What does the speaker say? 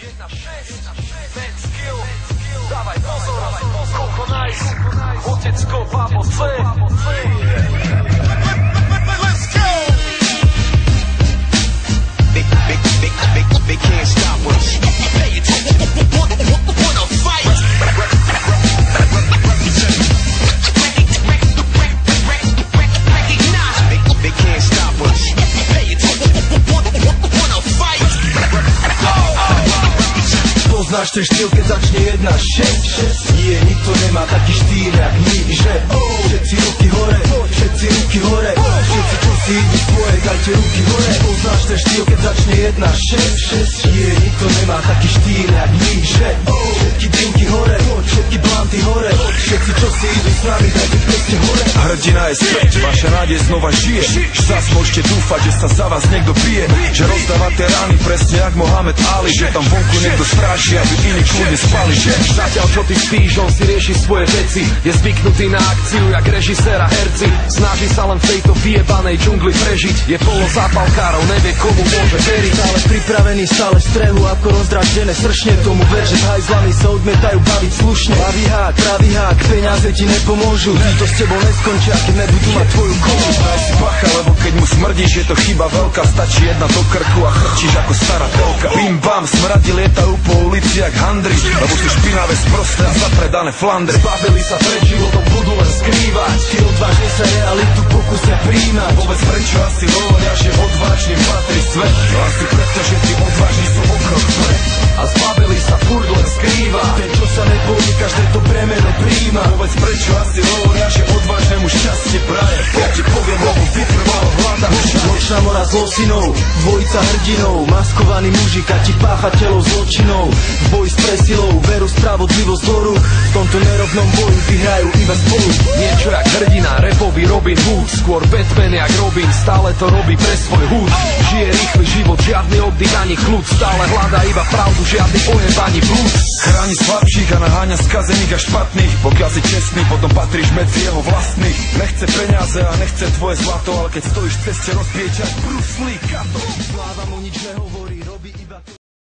Man skill, dávaj pozor, koľko nice, otecko, babo, C. Let's go! They can't stop us. Pay attention, wanna fight. They can't stop us. Pay attention, wanna fight. Poznáš ten štýl, keď začne 1-6. Nie, nikto nemá taký štýl jak my, že všetci ruky hore, všetci ruky hore, všetci čo si idú svoje, dajte ruky hore. Poznáš ten štýl, keď začne 1-6. Nie, nikto nemá taký štýl jak my, že všetky drinky hore, všetky blanty hore, všetci čo si idú s nami, dajte prste hore. Hrdina je späť, vaša nádej znova žije. Zas môžete dúfať, že sa za vás niekto bije, že rozdávate rány presne jak Mohamed Ali, že tam vonku niekto stráži, aby iní kľudne spali. Zatiaľ čo ty spíš, on si rieši svoje veci, je zvyknutý na akciu jak režisér a herci. Snaží sa len v tejto vyjebanej džungli prežiť, je plno zápalkárov, nevie komu môže veriť. Stále pripravený, stále v strehu, ako rozdraždené sršne. Tomu ver, že s hajzlami sa odmietajú baviť slušne. Pravý hák, peniaze ti nepomôžu, to s tebou neskončia, keď nebudú mať tvoju kožu. Daj si bacha, lebo keď mu smrdíš, je to chyba veľká. Stačí jedna do krku a chrčíš ako stará telka. Bim bam, smradi lietajú po ulici jak handry, lebo sú špinavé, sprosté a zapredané flandry. Zbavili sa pred životom, budú len skrývať. Ty odvážne sa realitu pokusia príjmať. Povedz prečo asi hovoria, že odvážnym patrí svet. Asi preto, že tí odvážni sú o krok vpred. A zbavili sa furt len skrývať. Ten, čo sa nebojí, každé to bremeno príjma. Povedz prečo asi hovoria, že odvážnemu šťastie praje. Ja ti poviem, lebo vytrvalo hľada. Nočná mora zlosinov, dvojica hrdinov, maskovaní muži, kati páchateľov zločinov. V boji s presilou, veru, spravodlivosť do rúk. V tomto nerovnom boju vyhrajú iba spolu. Niečo jak hrdina, rapový Robin Hood, skôr Batman jak Robin, stále to robí pre svoj hud. Žije rýchly život, žiadny oddych ani kľud, stále hľadá iba pravdu, žiadny ohev ani blúd. Chráni slabších a naháňa skazených a špatných. Pokiaľ si čestný, potom patríš medzi jeho vlastných. Nechce peniaze a nechce tvoje zlato, ale keď stojíš v ceste, rozbije ťa Bruce Lee. Sláva mu nič nehovorí.